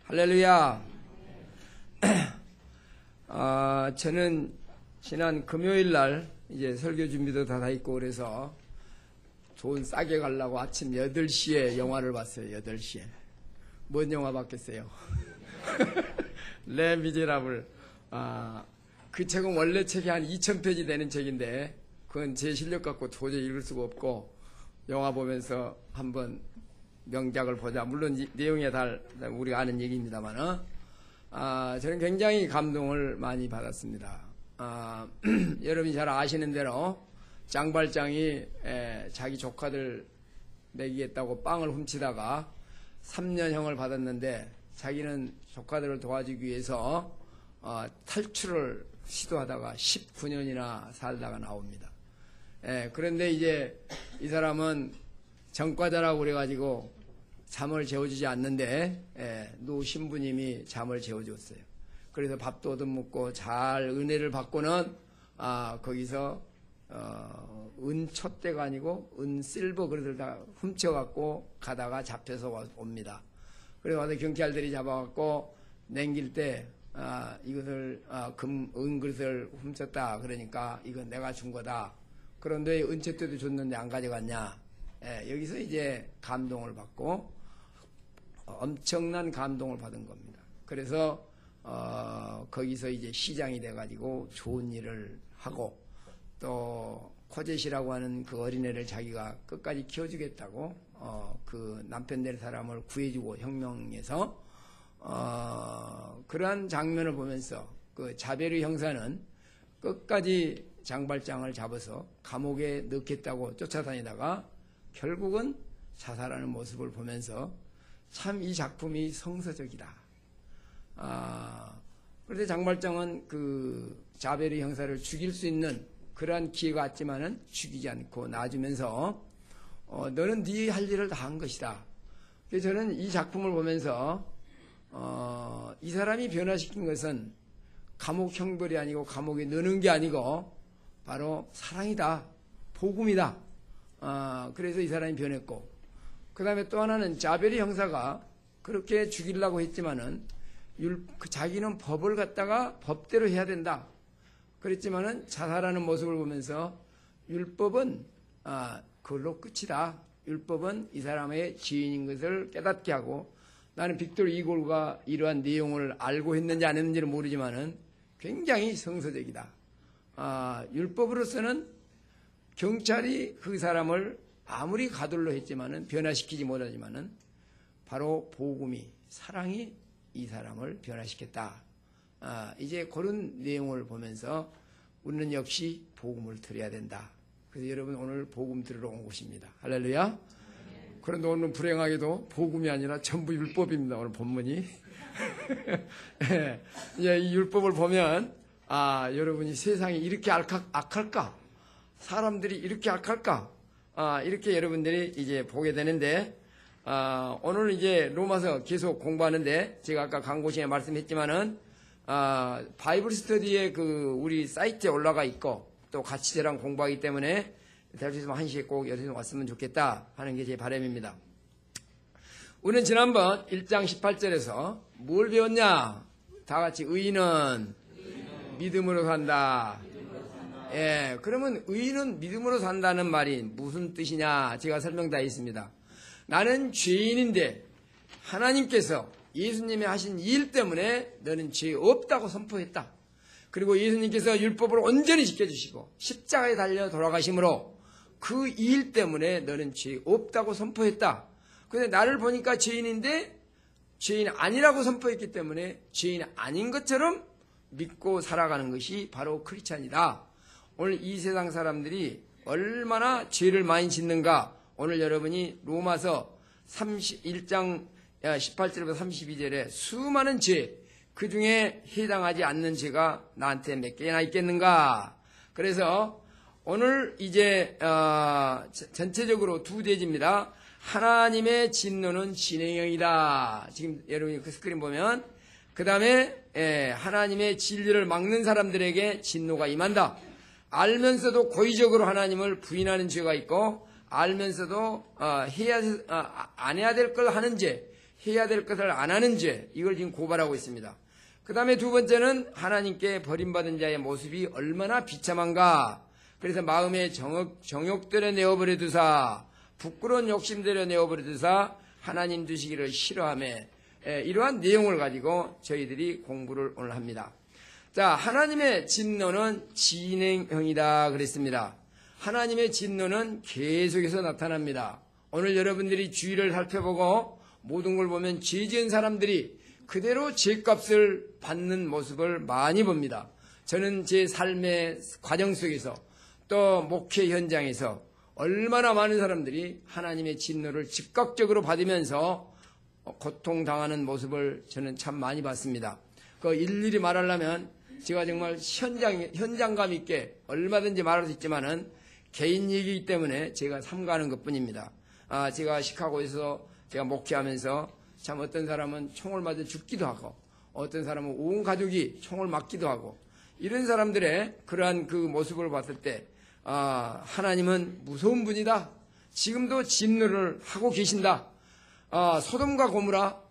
할렐루야. 저는 지난 금요일 날 이제 설교 준비도 다 있고 그래서 좋은 싸게 가려고 아침 8시에 영화를 봤어요. 8시에. 뭔 영화 봤겠어요? 레 미제라블. 그 책은 원래 책이 한 2000페이지 되는 책인데 그건 제 실력 갖고 도저히 읽을 수가 없고 영화 보면서 한번 명작을 보자. 물론 내용에 다 우리가 아는 얘기입니다만 저는 굉장히 감동을 많이 받았습니다. 여러분이 잘 아시는 대로 장발장이 자기 조카들 먹이겠다고 빵을 훔치다가 3년형을 받았는데 자기는 조카들을 도와주기 위해서 탈출을 시도하다가 19년이나 살다가 나옵니다. 그런데 이제 이 사람은 전과자라고 그래가지고 잠을 재워주지 않는데 노 신부님이 잠을 재워줬어요. 그래서 밥도 얻어먹고 잘 은혜를 받고는 거기서 은촛대가 아니고 은실버 그릇을 다 훔쳐갖고 가다가 잡혀서 옵니다. 그래서 와서 경찰들이 잡아갖고 냉길 때 이것을 은그릇을 훔쳤다 그러니까 이건 내가 준 거다. 그런데 은촛대도 줬는데 안 가져갔냐. 여기서 이제 감동을 받고 엄청난 감동을 받은 겁니다. 그래서 거기서 이제 시장이 돼가지고 좋은 일을 하고 또 코젯이라고 하는 그 어린애를 자기가 끝까지 키워주겠다고 그 남편 될 사람을 구해주고 혁명에서 그러한 장면을 보면서 그 자베르 형사는 끝까지 장발장을 잡아서 감옥에 넣겠다고 쫓아다니다가 결국은 자살하는 모습을 보면서 참 이 작품이 성서적이다. 그런데 장발장은 그 자베르 형사를 죽일 수 있는 그러한 기회가 왔지만은 죽이지 않고 놔주면서 너는 네 할 일을 다 한 것이다. 그래서 저는 이 작품을 보면서 이 사람이 변화시킨 것은 감옥 형벌이 아니고 감옥에 넣는 게 아니고 바로 사랑이다. 복음이다. 그래서 이 사람이 변했고 그 다음에 또 하나는 자베르 형사가 그렇게 죽이려고 했지만은 자기는 법을 갖다가 법대로 해야 된다. 그랬지만은 자살하는 모습을 보면서 율법은 그걸로 끝이다. 율법은 이 사람의 지인인 것을 깨닫게 하고 나는 빅토르 이골가 이러한 내용을 알고 했는지 안 했는지는 모르지만은 굉장히 성서적이다. 율법으로서는 경찰이 그 사람을 아무리 가둘러 했지만은 변화시키지 못하지만은 바로 복음이 사랑이 이 사람을 변화시켰다. 이제 그런 내용을 보면서 우리는 역시 복음을 들어야 된다. 그래서 여러분 오늘 복음 들으러 온 곳입니다. 할렐루야. 그런데 오늘 불행하게도 복음이 아니라 전부 율법입니다. 오늘 본문이. 예, 이 율법을 보면 여러분이 세상이 이렇게 악할까? 사람들이 이렇게 악할까? 이렇게 여러분들이 이제 보게 되는데, 오늘 이제 로마서 계속 공부하는데, 제가 아까 광고시에 말씀했지만은, 바이블 스터디에 우리 사이트에 올라가 있고, 또 같이 저랑 공부하기 때문에, 될 수 있으면 1시에 꼭 여기서 왔으면 좋겠다 하는 게 제 바람입니다. 우리는 지난번 1장 18절에서 뭘 배웠냐? 다 같이 의인은 믿음으로 산다. 예, 그러면 의인은 믿음으로 산다는 말이 무슨 뜻이냐? 제가 설명 다 했습니다. 나는 죄인인데 하나님께서 예수님이 하신 일 때문에 너는 죄 없다고 선포했다. 그리고 예수님께서 율법을 온전히 지켜주시고 십자가에 달려 돌아가심으로 그 일 때문에 너는 죄 없다고 선포했다. 그런데 나를 보니까 죄인인데 죄인 아니라고 선포했기 때문에 죄인 아닌 것처럼 믿고 살아가는 것이 바로 크리스찬이다. 오늘 이 세상 사람들이 얼마나 죄를 많이 짓는가. 오늘 여러분이 로마서 1장 18절부터 32절에 수많은 죄, 그 중에 해당하지 않는 죄가 나한테 몇 개나 있겠는가. 그래서 오늘 이제 전체적으로 두 대지입니다. 하나님의 진노는 진행형이다. 지금 여러분이 그 스크린 보면 그 다음에 하나님의 진리를 막는 사람들에게 진노가 임한다. 알면서도 고의적으로 하나님을 부인하는 죄가 있고 알면서도 안 해야 될 걸 하는 죄, 해야 될 것을 안 하는 죄, 이걸 지금 고발하고 있습니다. 그 다음에 두 번째는 하나님께 버림받은 자의 모습이 얼마나 비참한가. 그래서 마음의 정욕들에 내어버려 두사, 부끄러운 욕심들에 내어버려 두사 하나님 두시기를 싫어하며, 이러한 내용을 가지고 저희들이 공부를 오늘 합니다. 자, 하나님의 진노는 진행형이다 그랬습니다. 하나님의 진노는 계속해서 나타납니다. 오늘 여러분들이 주위를 살펴보고 모든 걸 보면 죄 지은 사람들이 그대로 죄값을 받는 모습을 많이 봅니다. 저는 제 삶의 과정 속에서 또 목회 현장에서 얼마나 많은 사람들이 하나님의 진노를 즉각적으로 받으면서 고통당하는 모습을 저는 참 많이 봤습니다. 그 일일이 말하려면 제가 정말 현장감 있게 얼마든지 말할 수 있지만은 개인 얘기이기 때문에 제가 삼가하는 것 뿐입니다. 제가 시카고에서 제가 목회하면서 참 어떤 사람은 총을 맞아 죽기도 하고 어떤 사람은 온 가족이 총을 맞기도 하고 이런 사람들의 그러한 그 모습을 봤을 때 하나님은 무서운 분이다. 지금도 진노를 하고 계신다. 소돔과 고모라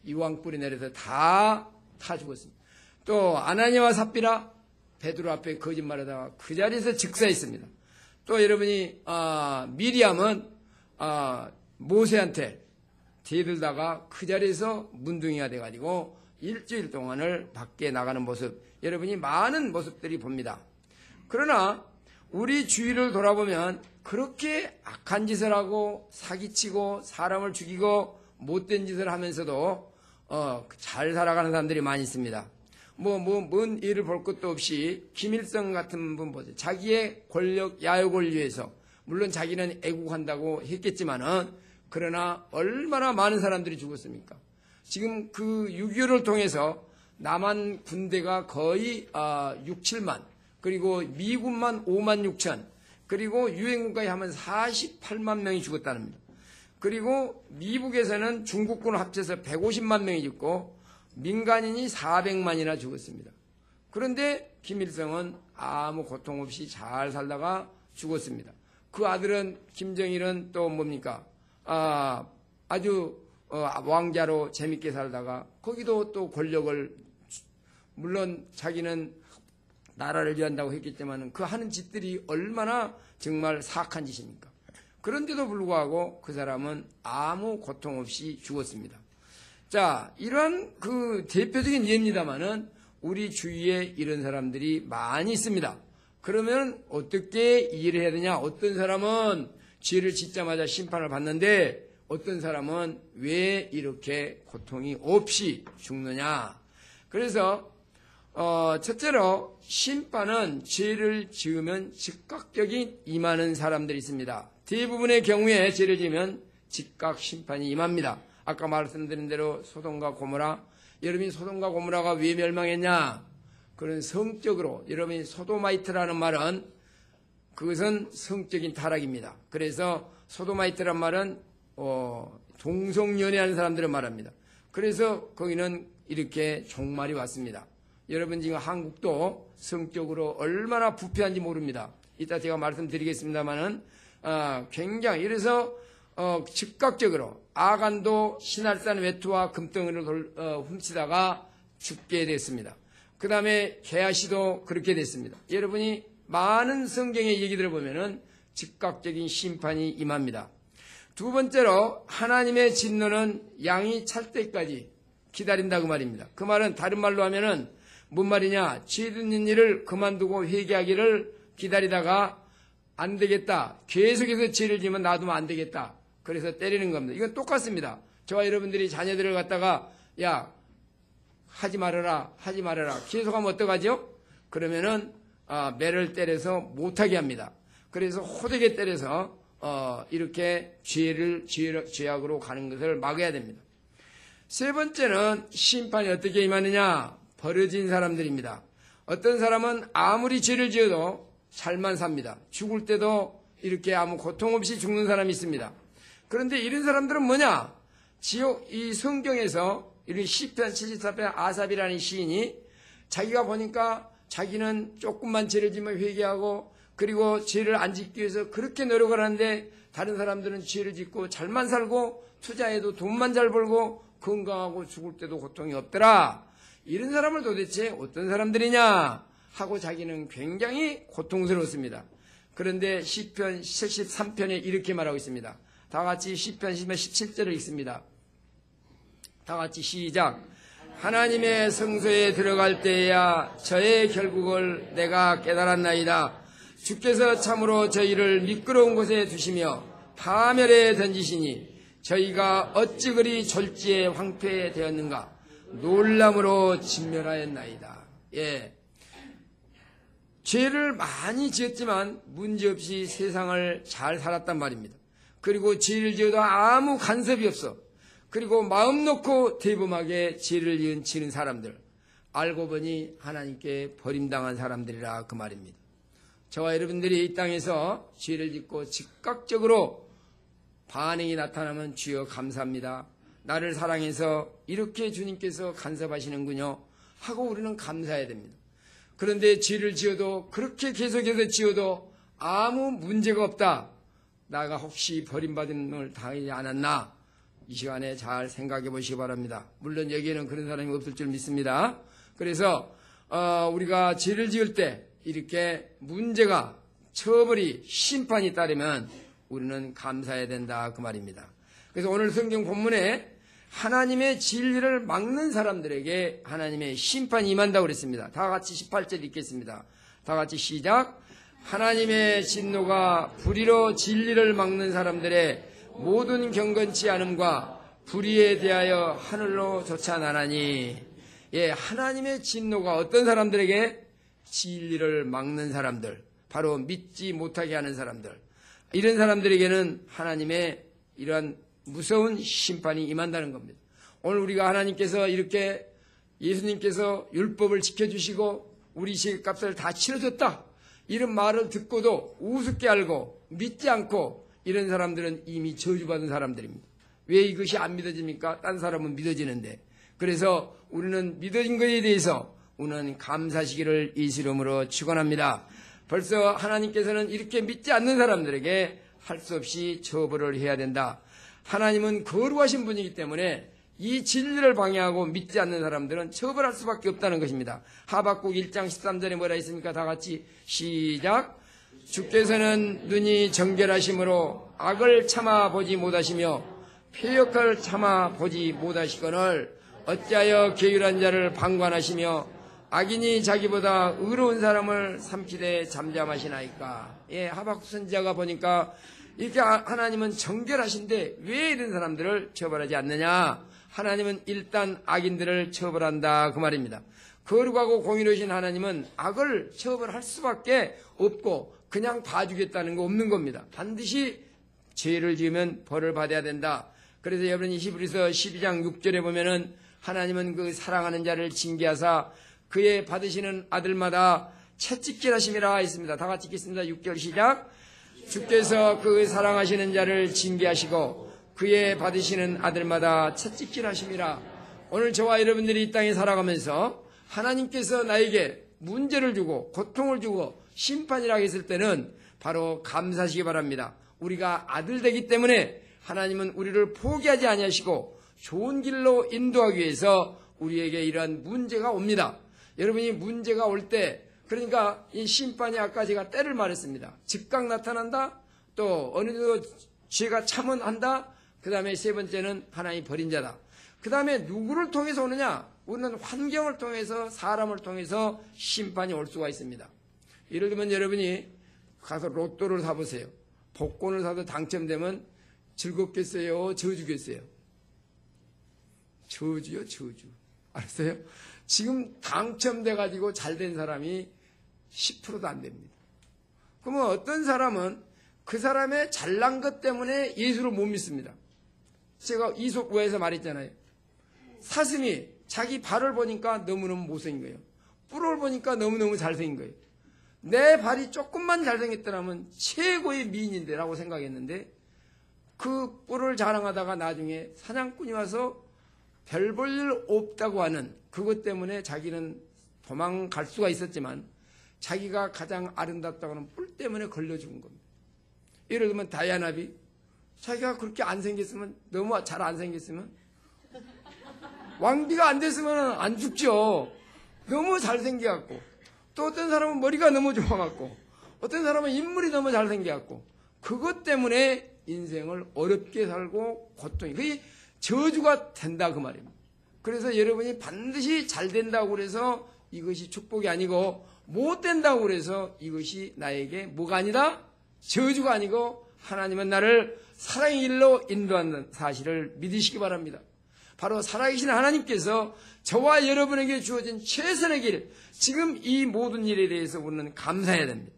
이왕불이 내려서 다 죽었습니다. 또 아나니와 삽비라 베드로 앞에 거짓말하다가 그 자리에서 즉사했습니다. 또 여러분이 미리암은 모세한테 대들다가 그 자리에서 문둥이가 돼가지고 일주일 동안을 밖에 나가는 모습, 여러분이 많은 모습들이 봅니다. 그러나 우리 주위를 돌아보면 그렇게 악한 짓을 하고 사기치고 사람을 죽이고 못된 짓을 하면서도 잘 살아가는 사람들이 많이 있습니다. 뭔 예를 볼 것도 없이 김일성 같은 분 보세요. 자기의 권력, 야유 권리에서 물론 자기는 애국한다고 했겠지만은 그러나 얼마나 많은 사람들이 죽었습니까? 지금 그 6.25를 통해서 남한 군대가 거의 6, 7만, 그리고 미군만 5만 6천, 그리고 유엔군까지 하면 48만 명이 죽었다는 겁니다. 그리고 미국에서는 중국군을 합쳐서 150만 명이 죽고 민간인이 400만이나 죽었습니다. 그런데 김일성은 아무 고통 없이 잘 살다가 죽었습니다. 그 아들은 김정일은 또 뭡니까? 아주 왕자로 재밌게 살다가 거기도 또 권력을, 물론 자기는 나라를 위한다고 했겠지만 그 하는 짓들이 얼마나 정말 사악한 짓입니까? 그런데도 불구하고 그 사람은 아무 고통 없이 죽었습니다. 자, 이러한 그 대표적인 예입니다만은 우리 주위에 이런 사람들이 많이 있습니다. 그러면 어떻게 이해를 해야 되냐? 어떤 사람은 죄를 짓자마자 심판을 받는데 어떤 사람은 왜 이렇게 고통이 없이 죽느냐? 그래서 첫째로 심판은 죄를 지으면 즉각적인 임하는 사람들이 있습니다. 대부분의 경우에 죄를 지으면 즉각 심판이 임합니다. 아까 말씀드린 대로 소돔과 고모라, 여러분이 소돔과 고모라가 왜 멸망했냐? 그런 성적으로, 여러분이 소도마이트라는 말은 그것은 성적인 타락입니다. 그래서 소도마이트란 말은 동성연애하는 사람들을 말합니다. 그래서 거기는 이렇게 종말이 왔습니다. 여러분 지금 한국도 성적으로 얼마나 부패한지 모릅니다. 이따 제가 말씀드리겠습니다만은 굉장히, 이래서 즉각적으로 아간도 신할산 외투와 금덩이를 훔치다가 죽게 됐습니다. 그 다음에 게하시도 그렇게 됐습니다. 여러분이 많은 성경의 얘기들을 보면은 즉각적인 심판이 임합니다. 두 번째로 하나님의 진노는 양이 찰 때까지 기다린다 그 말입니다. 그 말은 다른 말로 하면은 뭔 말이냐? 죄 짓는 일을 그만두고 회개하기를 기다리다가 안 되겠다. 계속해서 죄를 지면 놔두면 안 되겠다. 그래서 때리는 겁니다. 이건 똑같습니다. 저와 여러분들이 자녀들을 갖다가 야, 하지 말아라. 계속하면 어떡하죠? 그러면은 매를 때려서 못하게 합니다. 그래서 호되게 때려서 이렇게 죄악으로 가는 것을 막아야 됩니다. 세 번째는 심판이 어떻게 임하느냐? 버려진 사람들입니다. 어떤 사람은 아무리 죄를 지어도 잘만 삽니다. 죽을 때도 이렇게 아무 고통 없이 죽는 사람이 있습니다. 그런데 이런 사람들은 뭐냐? 이 성경에서 이런 시편 74편 아삽이라는 시인이 자기가 보니까 자기는 조금만 죄를 지면 회개하고 그리고 죄를 안 짓기 위해서 그렇게 노력을 하는데 다른 사람들은 죄를 짓고 잘만 살고 투자해도 돈만 잘 벌고 건강하고 죽을 때도 고통이 없더라. 이런 사람을 도대체 어떤 사람들이냐 하고 자기는 굉장히 고통스러웠습니다. 그런데 시편 73편에 이렇게 말하고 있습니다. 다 같이 시편 17절을 읽습니다. 다 같이 시작. 하나님의 성소에 들어갈 때에야 저의 결국을 내가 깨달았나이다. 주께서 참으로 저희를 미끄러운 곳에 두시며 파멸에 던지시니 저희가 어찌 그리 졸지에 황폐되었는가. 놀람으로 진멸하였나이다. 예, 죄를 많이 지었지만 문제없이 세상을 잘 살았단 말입니다. 그리고 죄를 지어도 아무 간섭이 없어. 그리고 마음 놓고 대범하게 죄를 지는 사람들, 알고 보니 하나님께 버림당한 사람들이라 그 말입니다. 저와 여러분들이 이 땅에서 죄를 짓고 즉각적으로 반응이 나타나면 주여 감사합니다. 나를 사랑해서 이렇게 주님께서 간섭하시는군요 하고 우리는 감사해야 됩니다. 그런데 죄를 지어도 그렇게 계속해서 지어도 아무 문제가 없다. 나가 혹시 버림받음을 당하지 않았나? 이 시간에 잘 생각해 보시기 바랍니다. 물론 여기에는 그런 사람이 없을 줄 믿습니다. 그래서 우리가 죄를 지을 때 이렇게 문제가, 처벌이, 심판이 따르면 우리는 감사해야 된다 그 말입니다. 그래서 오늘 성경 본문에 하나님의 진리를 막는 사람들에게 하나님의 심판이 임한다고 그랬습니다. 다 같이 18절 읽겠습니다. 다 같이 시작. 하나님의 진노가 불의로 진리를 막는 사람들의 모든 경건치 않음과 불의에 대하여 하늘로 솟아나나니. 예, 하나님의 진노가 어떤 사람들에게? 진리를 막는 사람들, 바로 믿지 못하게 하는 사람들, 이런 사람들에게는 하나님의 이러한 무서운 심판이 임한다는 겁니다. 오늘 우리가 하나님께서 이렇게 예수님께서 율법을 지켜주시고 우리 죄값을 다 치러줬다, 이런 말을 듣고도 우습게 알고 믿지 않고 이런 사람들은 이미 저주받은 사람들입니다. 왜 이것이 안 믿어집니까? 딴 사람은 믿어지는데. 그래서 우리는 믿어진 것에 대해서 우리는 감사시기를 예수 이름으로 축원합니다. 벌써 하나님께서는 이렇게 믿지 않는 사람들에게 할 수 없이 처벌을 해야 된다. 하나님은 거룩하신 분이기 때문에 이 진리를 방해하고 믿지 않는 사람들은 처벌할 수밖에 없다는 것입니다. 하박국 1장 13절에 뭐라 있습니까? 다 같이 시작. 주께서는 눈이 정결하심으로 악을 참아 보지 못하시며 패역을 참아 보지 못하시거늘 어찌하여 계율한 자를 방관하시며 악인이 자기보다 의로운 사람을 삼키되 잠잠하시나이까. 예, 하박국 선지자가 보니까 이렇게 하나님은 정결하신데 왜 이런 사람들을 처벌하지 않느냐? 하나님은 일단 악인들을 처벌한다 그 말입니다. 거룩하고 공의로우신 하나님은 악을 처벌할 수밖에 없고 그냥 봐주겠다는 거 없는 겁니다. 반드시 죄를 지으면 벌을 받아야 된다. 그래서 여러분이 히브리서 12장 6절에 보면은 하나님은 그 사랑하는 자를 징계하사 그의 받으시는 아들마다 채찍질하심이라 했습니다. 다 같이 읽겠습니다. 6절 시작. 주께서 그 사랑하시는 자를 징계하시고 그의 받으시는 아들마다 채찍질하심이라. 오늘 저와 여러분들이 이 땅에 살아가면서 하나님께서 나에게 문제를 주고 고통을 주고 심판이라고 했을 때는 바로 감사하시기 바랍니다. 우리가 아들 되기 때문에 하나님은 우리를 포기하지 아니하시고 좋은 길로 인도하기 위해서 우리에게 이러한 문제가 옵니다. 여러분이 문제가 올 때, 그러니까 이 심판이 아까 제가 때를 말했습니다. 즉각 나타난다, 또 어느 정도 죄가 참원한다, 그 다음에 세 번째는 하나님 버린 자다. 그 다음에 누구를 통해서 오느냐? 우리는 환경을 통해서, 사람을 통해서 심판이 올 수가 있습니다. 예를 들면 여러분이 가서 로또를 사보세요. 복권을 사도 당첨되면 즐겁겠어요? 저주겠어요? 저주요, 저주. 알았어요? 지금 당첨돼가지고 잘된 사람이 10%도 안 됩니다. 그러면 어떤 사람은 그 사람의 잘난 것 때문에 예수를 못 믿습니다. 제가 이솝우화에서 말했잖아요. 사슴이 자기 발을 보니까 너무너무 못생긴 거예요. 뿔을 보니까 너무너무 잘생긴 거예요. 내 발이 조금만 잘생겼더라면 최고의 미인인데 라고 생각했는데 그 뿔을 자랑하다가 나중에 사냥꾼이 와서 별 볼 일 없다고 하는 그것 때문에 자기는 도망갈 수가 있었지만 자기가 가장 아름답다고 하는 뿔 때문에 걸려 죽은 겁니다. 예를 들면 다이아나비, 자기가 그렇게 안 생겼으면, 너무 잘 안 생겼으면, 왕비가 안 됐으면 안 죽죠. 너무 잘생겨갖고, 또 어떤 사람은 머리가 너무 좋아갖고, 어떤 사람은 인물이 너무 잘생겨갖고, 그것 때문에 인생을 어렵게 살고 고통이, 그게 저주가 된다 그 말입니다. 그래서 여러분이 반드시 잘 된다고 그래서 이것이 축복이 아니고, 못 된다고 그래서 이것이 나에게 뭐가 아니다? 저주가 아니고 하나님은 나를 사랑의 길로 인도하는 사실을 믿으시기 바랍니다. 바로 살아계신 하나님께서 저와 여러분에게 주어진 최선의 길, 지금 이 모든 일에 대해서 우리는 감사해야 됩니다.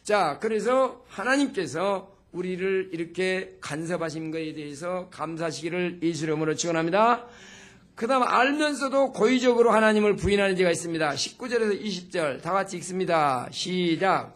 자, 그래서 하나님께서 우리를 이렇게 간섭하신 것에 대해서 감사하시기를 예수 이름으로 축원합니다. 그 다음 알면서도 고의적으로 하나님을 부인하는 자가 있습니다. 19절에서 20절 다 같이 읽습니다. 시작.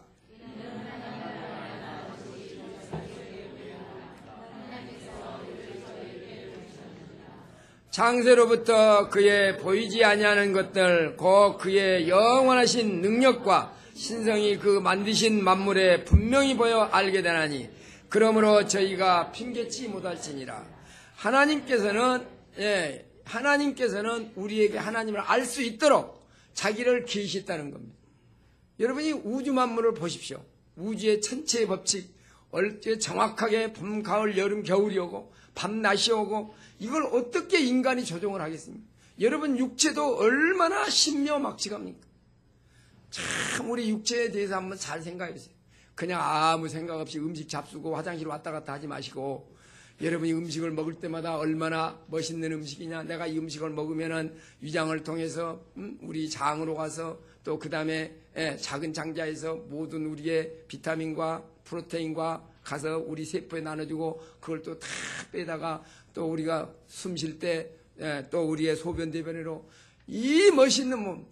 창세로부터 그의 보이지 아니하는 것들 곧 그의 영원하신 능력과 신성이 그 만드신 만물에 분명히 보여 알게 되나니 그러므로 저희가 핑계치 못할지니라. 하나님께서는 우리에게 하나님을 알 수 있도록 자기를 계시했다는 겁니다. 여러분이 우주 만물을 보십시오. 우주의 천체의 법칙, 정확하게 봄, 가을, 여름, 겨울이 오고 밤, 낮이 오고 이걸 어떻게 인간이 조종을 하겠습니까? 여러분 육체도 얼마나 신묘막측합니까? 참 우리 육체에 대해서 한번 잘 생각해 보세요. 그냥 아무 생각 없이 음식 잡수고 화장실 왔다 갔다 하지 마시고 여러분이 음식을 먹을 때마다 얼마나 멋있는 음식이냐. 내가 이 음식을 먹으면은 위장을 통해서 우리 장으로 가서 또 그 다음에 작은 장자에서 모든 우리의 비타민과 프로테인과 가서 우리 세포에 나눠주고 그걸 또 다 빼다가 또 우리가 숨 쉴 때 또 우리의 소변 대변으로 이 멋있는 몸,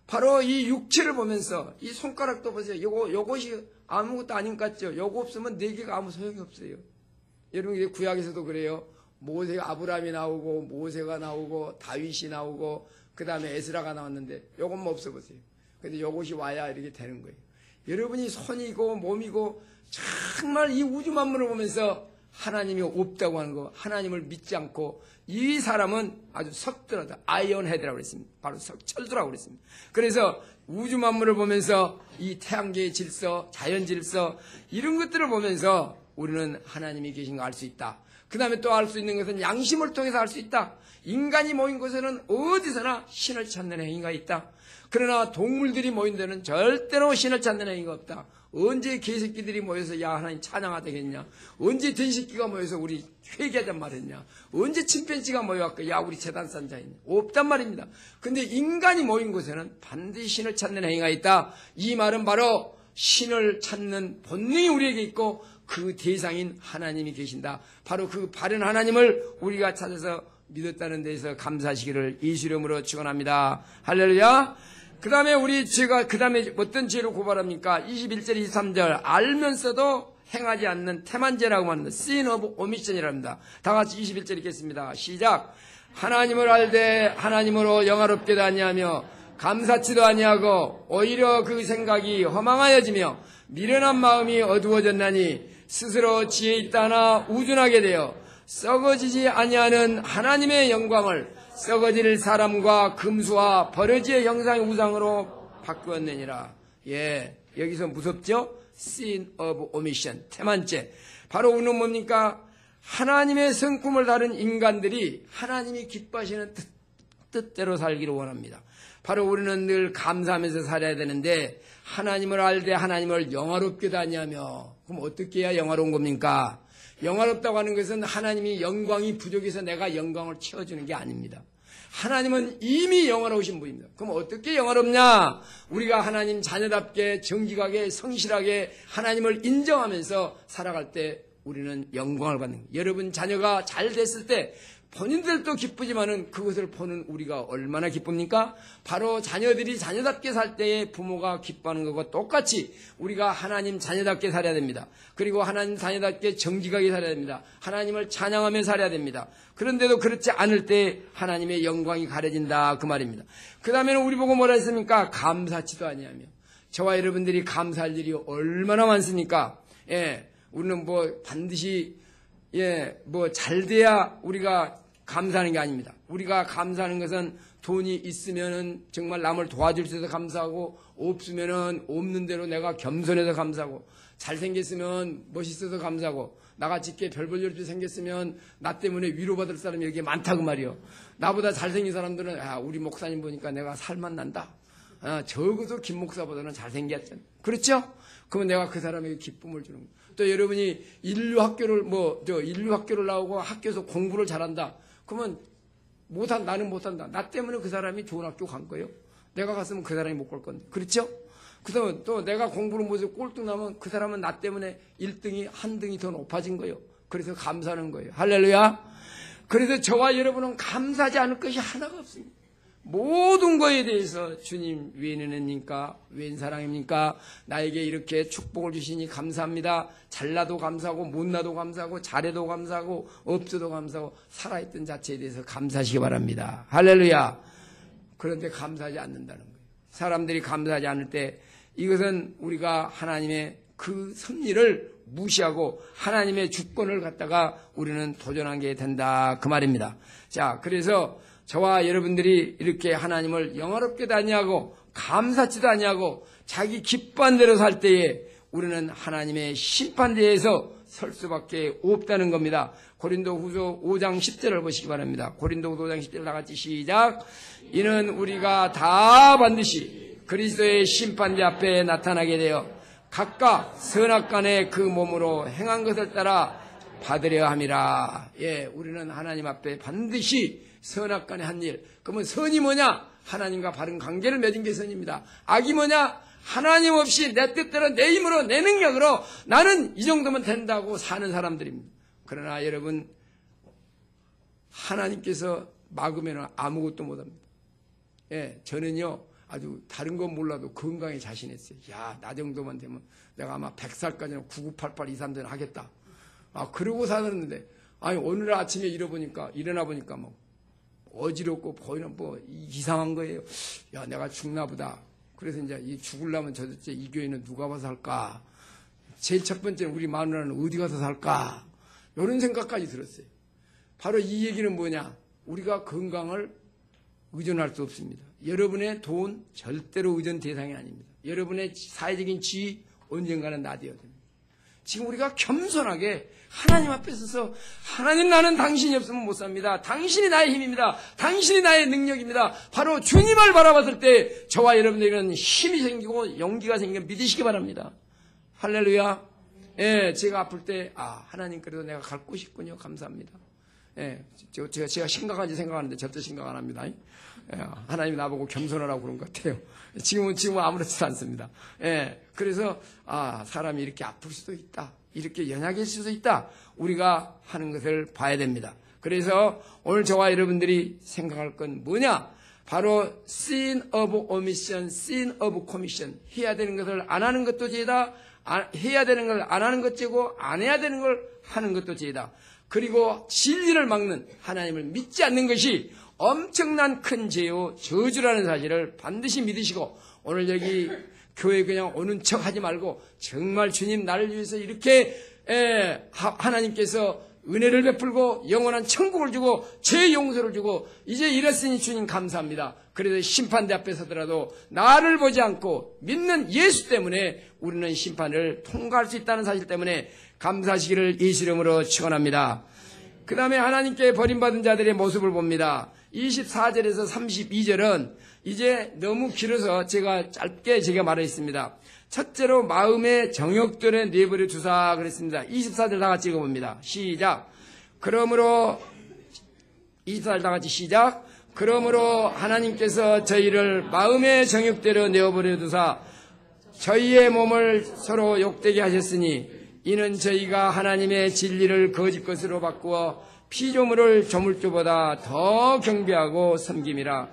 바로 이 육체를 보면서 이 손가락도 보세요. 요것이 아무것도 아닌 것 같죠. 요거 없으면 네 개가 아무 소용이 없어요. 여러분 구약에서도 그래요. 모세가 아브라함이 나오고 모세가 나오고 다윗이 나오고 그 다음에 에스라가 나왔는데 요것만 없어보세요. 근데 요것이 와야 이렇게 되는 거예요. 여러분이 손이고 몸이고 정말 이 우주 만물을 보면서 하나님이 없다고 하는 거, 하나님을 믿지 않고 이 사람은 아주 석들하다, 아이언헤드라고 그랬습니다. 바로 석철두라고 그랬습니다. 그래서 우주 만물을 보면서 이 태양계의 질서, 자연 질서 이런 것들을 보면서 우리는 하나님이 계신 거 알 수 있다. 그 다음에 또 알 수 있는 것은 양심을 통해서 알 수 있다. 인간이 모인 곳에는 어디서나 신을 찾는 행위가 있다. 그러나 동물들이 모인 데는 절대로 신을 찾는 행위가 없다. 언제 개새끼들이 모여서 야 하나님 찬양하되겠냐. 언제 된새끼가 모여서 우리 회개하잔 말했냐. 언제 침팬지가 모여갖고 야 우리 제단 산자 있냐. 없단 말입니다. 근데 인간이 모인 곳에는 반드시 신을 찾는 행위가 있다. 이 말은 바로 신을 찾는 본능이 우리에게 있고 그 대상인 하나님이 계신다. 바로 그 바른 하나님을 우리가 찾아서 믿었다는 데에서 감사하시기를 예수 이름으로 축원합니다. 할렐루야. 그 다음에 그 다음에 어떤 죄로 고발합니까? 21절, 23절. 알면서도 행하지 않는 태만죄라고 합니다. sin of omission이랍니다. 다 같이 21절 읽겠습니다. 시작. 하나님을 알되 하나님으로 영화롭게도 아니하며 감사치도 아니하고 오히려 그 생각이 허망하여지며 미련한 마음이 어두워졌나니 스스로 지혜 있다 하나 우둔하게 되어 썩어지지 아니하는 하나님의 영광을 썩어질 사람과 금수와 버러지의 형상의 우상으로 바꾸었느니라. 예, 여기서 무섭죠? sin of omission, 태만죄. 바로 우리는 뭡니까? 하나님의 성품을 다른 인간들이 하나님이 기뻐하시는 뜻대로 살기를 원합니다. 바로 우리는 늘 감사하면서 살아야 되는데 하나님을 알되 하나님을 영화롭게도 아니하며 그럼 어떻게 해야 영화로운 겁니까? 영화롭다고 하는 것은 하나님이 영광이 부족해서 내가 영광을 채워주는 게 아닙니다. 하나님은 이미 영화로우신 분입니다. 그럼 어떻게 영화롭냐? 우리가 하나님 자녀답게 정직하게 성실하게 하나님을 인정하면서 살아갈 때 우리는 영광을 받는 거예요. 여러분 자녀가 잘 됐을 때 본인들도 기쁘지만은 그것을 보는 우리가 얼마나 기쁩니까? 바로 자녀들이 자녀답게 살 때에 부모가 기뻐하는 것과 똑같이 우리가 하나님 자녀답게 살아야 됩니다. 그리고 하나님 자녀답게 정직하게 살아야 됩니다. 하나님을 찬양하며 살아야 됩니다. 그런데도 그렇지 않을 때 하나님의 영광이 가려진다 그 말입니다. 그 다음에는 우리 보고 뭐라 했습니까? 감사치도 아니하며 저와 여러분들이 감사할 일이 얼마나 많습니까? 예, 우리는 뭐 반드시 뭐 잘 돼야 우리가 감사하는 게 아닙니다. 우리가 감사하는 것은 돈이 있으면은 정말 남을 도와줄 수 있어서 감사하고, 없으면은 없는 대로 내가 겸손해서 감사하고, 잘생겼으면 멋있어서 감사하고, 나같이 이렇게 별 볼 일 생겼으면 나 때문에 위로받을 사람이 이렇게 많다고 말이요. 나보다 잘생긴 사람들은 우리 목사님 보니까 내가 살만 난다. 적어도 김 목사보다는 잘생겼잖아. 그렇죠? 그러면 내가 그 사람에게 기쁨을 주는 거예요. 또 여러분이 인류 학교를 나오고 학교에서 공부를 잘한다. 그러면 나는 못한다. 나 때문에 그 사람이 좋은 학교 간 거예요. 내가 갔으면 그 사람이 못 갈 건데. 그렇죠? 그다음에 또 내가 공부를 못해서 꼴등 나면 그 사람은 나 때문에 1등이 한 등이 더 높아진 거예요. 그래서 감사하는 거예요. 할렐루야. 그래서 저와 여러분은 감사하지 않을 것이 하나가 없습니다. 모든 거에 대해서 주님 웬 은혜입니까? 웬 사랑입니까? 나에게 이렇게 축복을 주시니 감사합니다. 잘나도 감사하고, 못나도 감사하고, 잘해도 감사하고, 없어도 감사하고, 살아있던 자체에 대해서 감사하시기 바랍니다. 할렐루야. 그런데 감사하지 않는다는 거예요. 사람들이 감사하지 않을 때 이것은 우리가 하나님의 그 섭리를 무시하고 하나님의 주권을 갖다가 우리는 도전한 게 된다, 그 말입니다. 자, 그래서 저와 여러분들이 이렇게 하나님을 영화롭게도 아니하고 감사치도 아니하고 자기 기뻐한 대로 살 때에 우리는 하나님의 심판대에서 설 수밖에 없다는 겁니다. 고린도후서 5장 10절을 보시기 바랍니다. 고린도후서 5장 10절 다같이 시작. 이는 우리가 다 반드시 그리스도의 심판대 앞에 나타나게 되어 각각 선악간에 그 몸으로 행한 것을 따라 받으려 함이라. 예, 우리는 하나님 앞에 반드시 선악간에 한 일. 그러면 선이 뭐냐? 하나님과 바른 관계를 맺은 게 선입니다. 악이 뭐냐? 하나님 없이 내 뜻대로 내 힘으로 내 능력으로 나는 이 정도면 된다고 사는 사람들입니다. 그러나 여러분, 하나님께서 막으면 아무것도 못합니다. 예, 저는요 아주 다른 건 몰라도 건강에 자신했어요. 야, 나 정도만 되면 내가 아마 100살까지는 9988 233 하겠다. 그러고 살았는데, 오늘 아침에 일어나 보니까 뭐 어지럽고 보이는 뭐 이상한 거예요. 야, 내가 죽나 보다. 그래서 이제 이 죽으려면 도대체 이 교회는 누가 와서 살까? 제일 첫 번째는 우리 마누라는 어디 가서 살까? 이런 생각까지 들었어요. 바로 이 얘기는 뭐냐? 우리가 건강을 의존할 수 없습니다. 여러분의 돈 절대로 의존 대상이 아닙니다. 여러분의 사회적인 지위 언젠가는 나대어야 됩니다. 지금 우리가 겸손하게 하나님 앞에 서서 하나님, 나는 당신이 없으면 못 삽니다. 당신이 나의 힘입니다. 당신이 나의 능력입니다. 바로 주님을 바라봤을 때 저와 여러분들에게는 힘이 생기고 용기가 생기면 믿으시기 바랍니다. 할렐루야. 예, 제가 아플 때 하나님 그래도 내가 갈 곳이 있군요. 감사합니다. 예, 제가 심각한지 생각하는데 절대 심각 안 합니다. 예, 하나님이 나보고 겸손하라고 그런 것 같아요. 지금은 아무렇지도 않습니다. 예, 그래서 사람이 이렇게 아플 수도 있다, 이렇게 연약해질 수도 있다, 우리가 하는 것을 봐야 됩니다. 그래서 오늘 저와 여러분들이 생각할 건 뭐냐? 바로 sin of omission, sin of commission. 해야 되는 것을 안 하는 것도 죄다. 해야 되는 걸 안 하는 것 죄고, 안 해야 되는 걸 하는 것도 죄다. 그리고 진리를 막는 하나님을 믿지 않는 것이 엄청난 큰 죄요 저주라는 사실을 반드시 믿으시고, 오늘 여기 교회 그냥 오는 척 하지 말고 정말 주님 나를 위해서 이렇게 하나님께서 은혜를 베풀고 영원한 천국을 주고 죄 용서를 주고 이제 이랬으니 주님 감사합니다. 그래서 심판대 앞에 서더라도 나를 보지 않고 믿는 예수 때문에 우리는 심판을 통과할 수 있다는 사실 때문에 감사하시기를 예수 이름으로 축원합니다. 그 다음에 하나님께 버림받은 자들의 모습을 봅니다. 24절에서 32절은 이제 너무 길어서 짧게 말했습니다. 첫째로 마음의 정욕들에 내버려 두사 그랬습니다. 24절 다 같이 읽어봅니다. 시작. 그러므로 24절 다 같이 시작. 그러므로 하나님께서 저희를 마음의 정욕대로 내어버려 두사 저희의 몸을 서로 욕되게 하셨으니 이는 저희가 하나님의 진리를 거짓 것으로 바꾸어 피조물을 조물주보다 더 경배하고 섬김이라.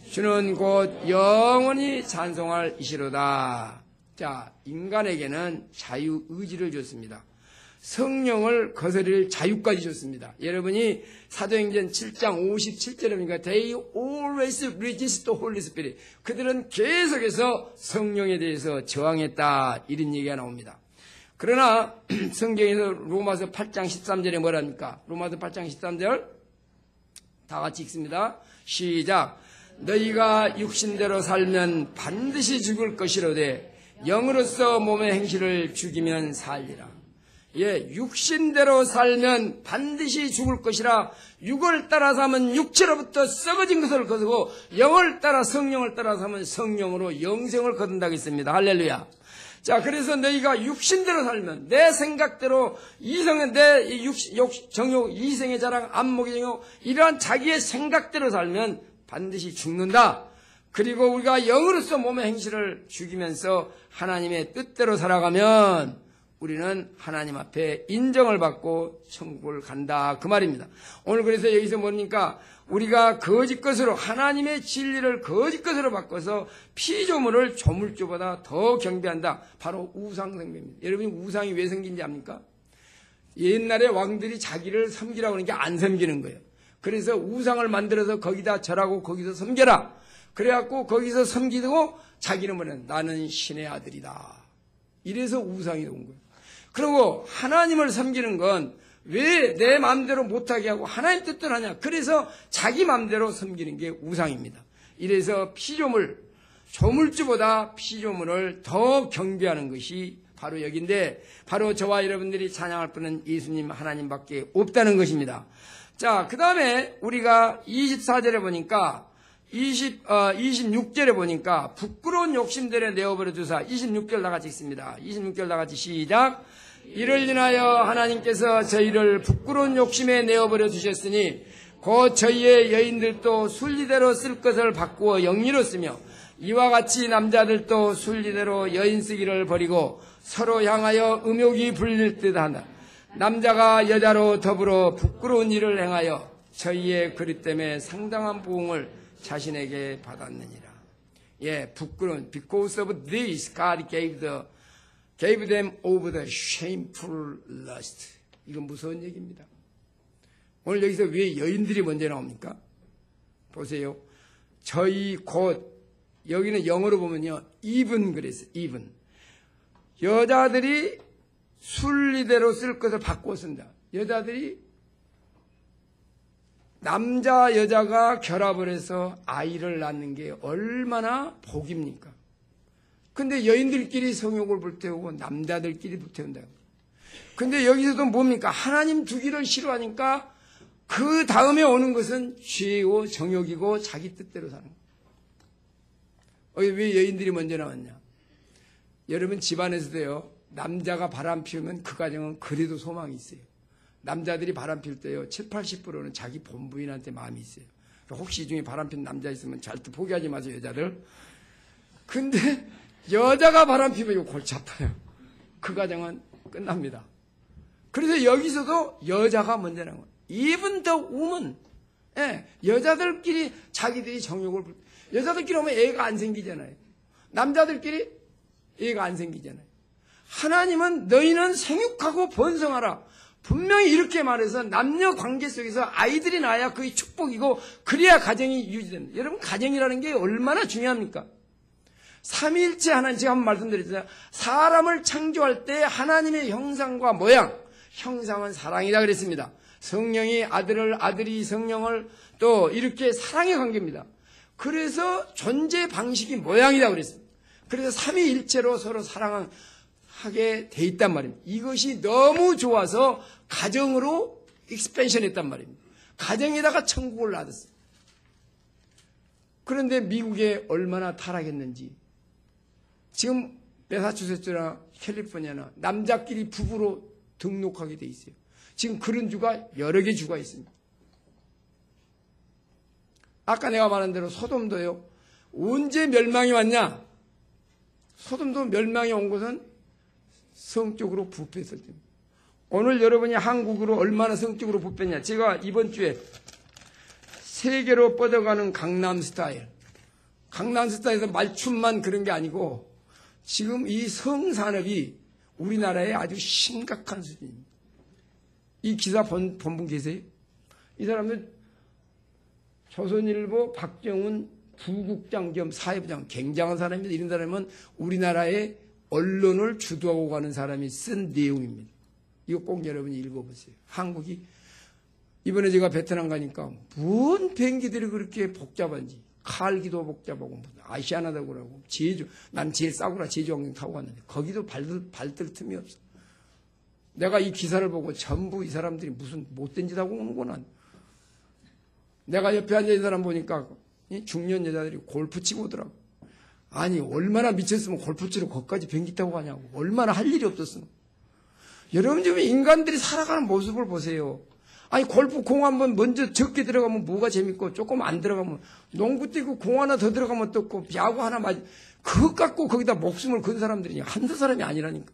주는 곧 영원히 찬송할 이시로다. 자, 인간에게는 자유의지를 줬습니다. 성령을 거스릴 자유까지 줬습니다. 여러분이 사도행전 7장 57절에 보니까 They always resist the Holy Spirit. 그들은 계속해서 성령에 대해서 저항했다. 이런 얘기가 나옵니다. 그러나 성경에서 로마서 8장 13절에 뭐랍니까? 로마서 8장 13절 다 같이 읽습니다. 시작. 너희가 육신대로 살면 반드시 죽을 것이로되 영으로서 몸의 행실을 죽이면 살리라. 예, 육신대로 살면 반드시 죽을 것이라. 육을 따라 사면 육체로부터 썩어진 것을 거두고 영을 따라 성령을 따라 사면 성령으로 영생을 거둔다고 했습니다. 할렐루야. 자, 그래서 너희가 육신대로 살면 내 생각대로 이성의 내 정욕, 이생의 자랑, 안목의 정욕 이러한 자기의 생각대로 살면 반드시 죽는다. 그리고 우리가 영으로서 몸의 행실을 죽이면서 하나님의 뜻대로 살아가면 우리는 하나님 앞에 인정을 받고 천국을 간다. 그 말입니다. 오늘 그래서 여기서 뭡니까? 우리가 거짓 것으로 하나님의 진리를 거짓 것으로 바꿔서 피조물을 조물주보다 더 경배한다. 바로 우상숭배입니다. 여러분이 우상이 왜 생긴지 압니까? 옛날에 왕들이 자기를 섬기라고 하는 게 안 섬기는 거예요. 그래서 우상을 만들어서 거기다 절하고 거기서 섬겨라. 그래갖고 거기서 섬기고 자기는 뭐냐? 나는 신의 아들이다. 이래서 우상이 온 거예요. 그리고 하나님을 섬기는 건 왜 내 마음대로 못하게 하고 하나님 뜻대로 하냐? 그래서 자기 마음대로 섬기는 게 우상입니다. 이래서 피조물, 조물주보다 피조물을 더 경배하는 것이 바로 여기인데 바로 저와 여러분들이 찬양할 분은 예수님 하나님밖에 없다는 것입니다. 자, 그 다음에 우리가 24절에 보니까 26절에 보니까 부끄러운 욕심들에 내어버려 두사 26절 다 같이 읽습니다. 26절 다 같이 시작. 이를 인하여 하나님께서 저희를 부끄러운 욕심에 내어버려 두셨으니 곧 저희의 여인들도 순리대로 쓸 것을 바꾸어 영리로 쓰며 이와 같이 남자들도 순리대로 여인 쓰기를 버리고 서로 향하여 음욕이 불릴 듯 한다. 남자가 여자로 더불어 부끄러운 일을 행하여 저희의 그릇 때문에 상당한 보응을 자신에게 받았느니라. 예, 부끄러운. Because of this, God gave them over the shameful lust. 이건 무서운 얘기입니다. 오늘 여기서 왜 여인들이 먼저 나옵니까? 보세요. 저희 곧, 여기는 영어로 보면요. even 그랬어요. even. 여자들이 순리대로 쓸 것을 바꾸어 쓴다. 여자들이 남자 여자가 결합을 해서 아이를 낳는 게 얼마나 복입니까? 근데 여인들끼리 성욕을 불태우고 남자들끼리 불태운다. 근데 여기서도 뭡니까? 하나님 두기를 싫어하니까 그 다음에 오는 것은 죄요 정욕이고 자기 뜻대로 사는 거예요. 왜 여인들이 먼저 나왔냐? 여러분 집안에서도요. 남자가 바람 피우면 그 가정은 그래도 소망이 있어요. 남자들이 바람 필 때요. 7, 80%는 자기 본부인한테 마음이 있어요. 혹시 이 중에 바람 핀 남자 있으면 절대 포기하지 마세요, 여자들. 근데 여자가 바람 피면 이거 골치 아파요. 그 가정은 끝납니다. 그래서 여기서도 여자가 먼저 나온 거예요. Even the woman. 예, 여자들끼리 자기들이 정욕을 여자들끼리 오면 애가 안 생기잖아요. 남자들끼리 애가 안 생기잖아요. 하나님은 너희는 생육하고 번성하라. 분명히 이렇게 말해서 남녀 관계 속에서 아이들이 낳아야 그게 축복이고 그래야 가정이 유지됩니다. 여러분 가정이라는 게 얼마나 중요합니까? 삼위일체 하나님 제가 한번 말씀드렸잖아요. 사람을 창조할 때 하나님의 형상과 모양, 형상은 사랑이다 그랬습니다. 성령이 아들을, 아들이 성령을 또 이렇게 사랑의 관계입니다. 그래서 존재 방식이 모양이다 그랬습니다. 그래서 삼위일체로 서로 사랑하게 돼 있단 말입니다. 이것이 너무 좋아서 가정으로 익스펜션 했단 말입니다. 가정에다가 천국을 놔뒀어요. 그런데 미국에 얼마나 타락했는지 지금 매사추세츠나 캘리포니아나 남자끼리 부부로 등록하게 돼 있어요. 지금 그런 주가 여러 개 주가 있습니다. 아까 내가 말한 대로 소돔도요. 언제 멸망이 왔냐? 소돔도 멸망이 온 것은 성적으로 부패했을 때입니다. 오늘 여러분이 한국으로 얼마나 성적으로 부패했냐? 제가 이번 주에 세계로 뻗어가는 강남스타일. 강남스타일에서 말춤만 그런 게 아니고 지금 이 성산업이 우리나라에 아주 심각한 수준입니다. 이 기사 본 분 계세요? 이 사람들 조선일보 박정훈 부국장 겸 사회부장, 굉장한 사람입니다. 이런 사람은 우리나라의 언론을 주도하고 가는 사람이 쓴 내용입니다. 이거 꼭 여러분이 읽어보세요. 한국이 이번에 제가 베트남 가니까 뭔 비행기들이 그렇게 복잡한지, 칼기도 복잡하고 아시아나다고 그러고 제주, 난 제일 싸구나 제주항공 타고 갔는데 거기도 발들 틈이 없어. 내가 이 기사를 보고 전부 이 사람들이 무슨 못된 짓 하고 오는구나. 내가 옆에 앉아있는 사람 보니까 이 중년 여자들이 골프 치고 오더라고. 아니 얼마나 미쳤으면 골프 치러 거기까지 비행기 타고 가냐고. 얼마나 할 일이 없었으면. 여러분 좀 인간들이 살아가는 모습을 보세요. 아니 골프 공 한번 먼저 적게 들어가면 뭐가 재밌고 조금 안 들어가면 농구 뛰고 공 하나 더 들어가면 떴고 야구 하나 맞 그것 갖고 거기다 목숨을 건 사람들이 한두 사람이 아니라니까.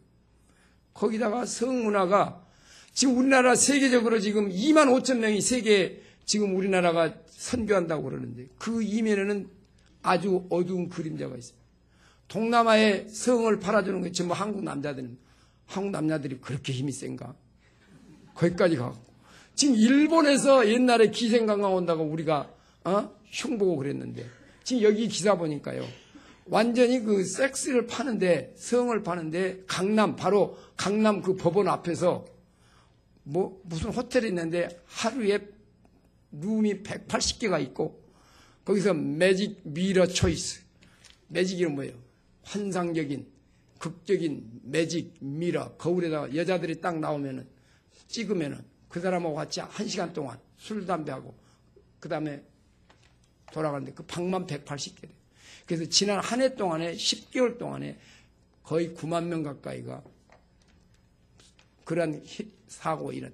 거기다가 성문화가 지금 우리나라 세계적으로 지금 2만 5천 명이 세계 지금 우리나라가 선교한다고 그러는데 그 이면에는 아주 어두운 그림자가 있어요. 동남아의 성을 팔아주는 게 전부 한국 남자들이 그렇게 힘이 센가? 거기까지 가고 지금 일본에서 옛날에 기생강강 온다고 우리가 흉보고 그랬는데 지금 여기 기사 보니까요. 완전히 그 섹스를 파는데 성을 파는데 바로 강남 그 법원 앞에서 무슨 호텔이 있는데 하루에 룸이 180개가 있고 거기서 매직 미러 초이스. 매직이 뭐예요? 환상적인 극적인 매직 미러 거울에다가 여자들이 딱 나오면은 찍으면은 그 사람하고 같이 1시간 동안 술 담배하고 그 다음에 돌아가는데 그 방만 180개. 그래서 지난 한 해 동안에 10개월 동안에 거의 9만 명 가까이가 그런 사고 이런.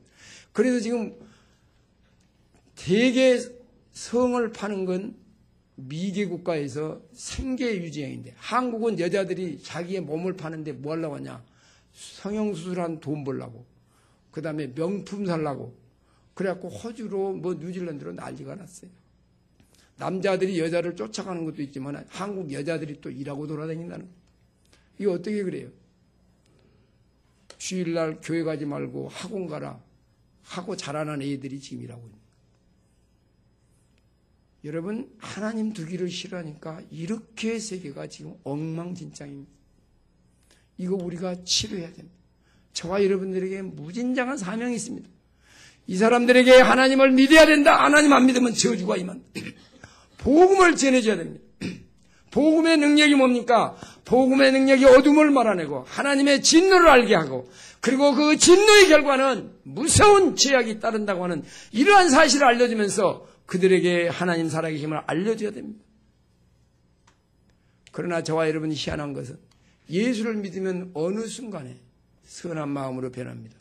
그래서 지금 대개 성을 파는 건 미개 국가에서 생계 유지행인데 한국은 여자들이 자기의 몸을 파는데 뭐 하려고 하냐. 성형수술한 돈 벌라고. 그 다음에 명품 살라고. 그래갖고 호주로 뉴질랜드로 난리가 났어요. 남자들이 여자를 쫓아가는 것도 있지만 한국 여자들이 또 일하고 돌아다닌다는 거예요. 이거 어떻게 그래요? 주일날 교회 가지 말고 학원 가라. 하고 자라난 애들이 지금 일하고 있는 거예요. 여러분 하나님 두기를 싫어하니까 이렇게 세계가 지금 엉망진창입니다. 이거 우리가 치료해야 됩니다. 저와 여러분들에게 무진장한 사명이 있습니다. 이 사람들에게 하나님을 믿어야 된다. 하나님 안 믿으면 저주가 임한다. 복음을 전해줘야 됩니다. 복음의 능력이 뭡니까? 복음의 능력이 어둠을 말아내고 하나님의 진노를 알게 하고 그리고 그 진노의 결과는 무서운 죄악이 따른다고 하는 이러한 사실을 알려주면서 그들에게 하나님 살아계심을 알려줘야 됩니다. 그러나 저와 여러분이 희한한 것은 예수를 믿으면 어느 순간에 선한 마음으로 변합니다.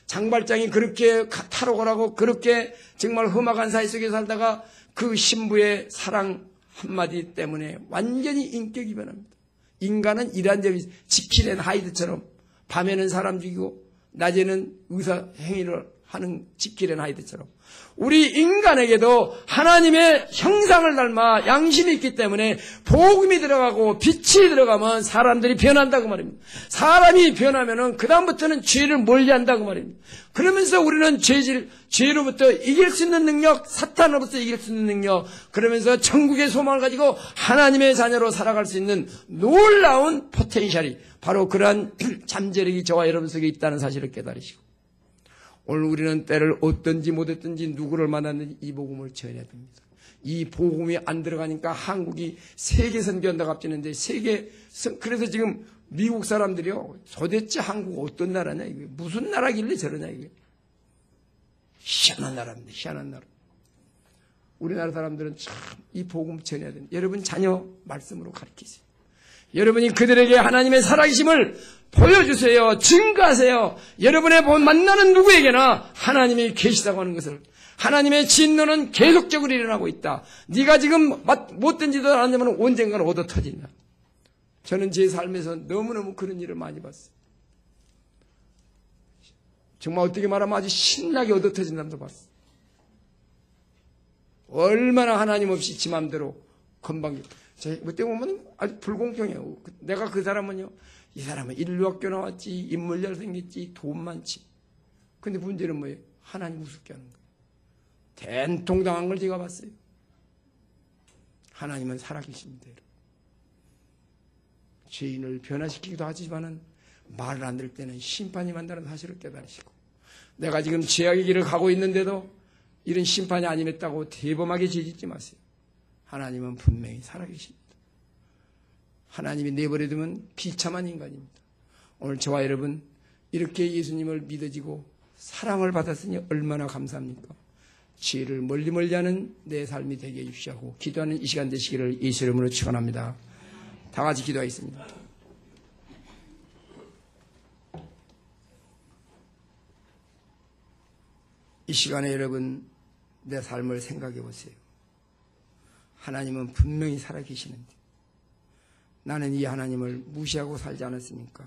장발장이 그렇게 타로 가라고 그렇게 정말 험악한 사회 속에 살다가 그 신부의 사랑 한마디 때문에 완전히 인격이 변합니다. 인간은 이러한 점이 지킬앤 하이드처럼 밤에는 사람 죽이고 낮에는 의사 행위를 하는 지킬앤 하이드처럼 우리 인간에게도 하나님의 형상을 닮아 양심이 있기 때문에 복음이 들어가고 빛이 들어가면 사람들이 변한다고 말입니다. 사람이 변하면은 그다음부터는 죄를 멀리한다고 말입니다. 그러면서 우리는 죄로부터 이길 수 있는 능력, 사탄으로부터 이길 수 있는 능력, 그러면서 천국의 소망을 가지고 하나님의 자녀로 살아갈 수 있는 놀라운 포텐셜이 바로 그러한 잠재력이 저와 여러분 속에 있다는 사실을 깨달으시고 오늘 우리는 때를 얻든지 못했든지 누구를 만났는지 이 복음을 전해야 됩니다. 이 복음이 안 들어가니까 한국이 세계 선교한다고 합치는데 그래서 지금 미국 사람들이요. 도대체 한국 어떤 나라냐 이게 무슨 나라길래 저러냐 이게 희한한 나라입니다. 희한한 나라. 우리나라 사람들은 참 이 복음 전해야 됩니다. 여러분 자녀 말씀으로 가르치세요. 여러분이 그들에게 하나님의 살아계심을 보여주세요. 증거하세요. 여러분의 만나는 누구에게나 하나님이 계시다고 하는 것을 하나님의 진노는 계속적으로 일어나고 있다. 네가 지금 못된 짓을 안 하면 언젠가는 얻어 터진다. 저는 제 삶에서 너무너무 그런 일을 많이 봤어요. 정말 어떻게 말하면 아주 신나게 얻어 터진 사람도 봤어요. 얼마나 하나님 없이 지 맘대로 건방, 그때 보면 아주 불공평해요. 내가 그 사람은요, 이 사람은 인류학교 나왔지, 인물 잘생겼지, 돈 많지. 근데 문제는 뭐예요? 하나님 우습게 하는 거예요. 된통당한 걸 제가 봤어요. 하나님은 살아계십니다. 죄인을 변화시키기도 하지만은 말을 안 들을 때는 심판이 만다는 사실을 깨달으시고, 내가 지금 죄악의 길을 가고 있는데도 이런 심판이 안 임했다고 대범하게 죄짓지 마세요. 하나님은 분명히 살아계십니다. 하나님이 내버려두면 비참한 인간입니다. 오늘 저와 여러분 이렇게 예수님을 믿어지고 사랑을 받았으니 얼마나 감사합니까? 죄를 멀리 하는 내 삶이 되게 해주시고 하고 기도하는 이 시간 되시기를 예수 이름으로 축원합니다. 다 같이 기도하겠습니다. 이 시간에 여러분 내 삶을 생각해 보세요. 하나님은 분명히 살아계시는데 나는 이 하나님을 무시하고 살지 않았습니까?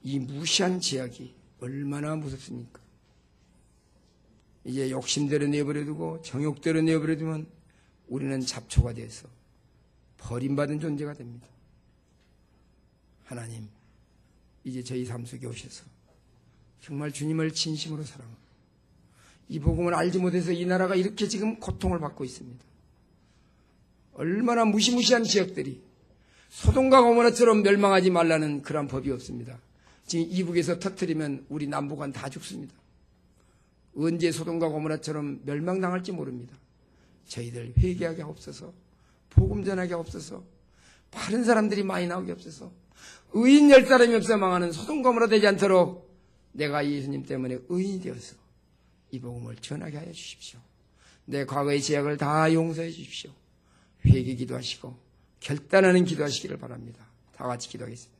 이 무시한 죄악이 얼마나 무섭습니까? 이제 욕심대로 내버려두고 정욕대로 내버려두면 우리는 잡초가 돼서 버림받은 존재가 됩니다. 하나님, 이제 저희 삶 속에 오셔서 정말 주님을 진심으로 사랑하고 이 복음을 알지 못해서 이 나라가 이렇게 지금 고통을 받고 있습니다. 얼마나 무시무시한 지역들이 소돔과 고모라처럼 멸망하지 말라는 그런 법이 없습니다. 지금 이북에서 터뜨리면 우리 남북한 다 죽습니다. 언제 소돔과 고모라처럼 멸망당할지 모릅니다. 저희들 회개하게 없어서 복음 전하게 없어서 바른 사람들이 많이 나오게 없어서 의인 10사람이 없어 망하는 소돔과 고모라 되지 않도록 내가 예수님 때문에 의인이 되어서 이 복음을 전하게 하여 주십시오. 내 과거의 죄악을 다 용서해 주십시오. 회개 기도하시고 결단하는 기도하시기를 바랍니다. 다 같이 기도하겠습니다.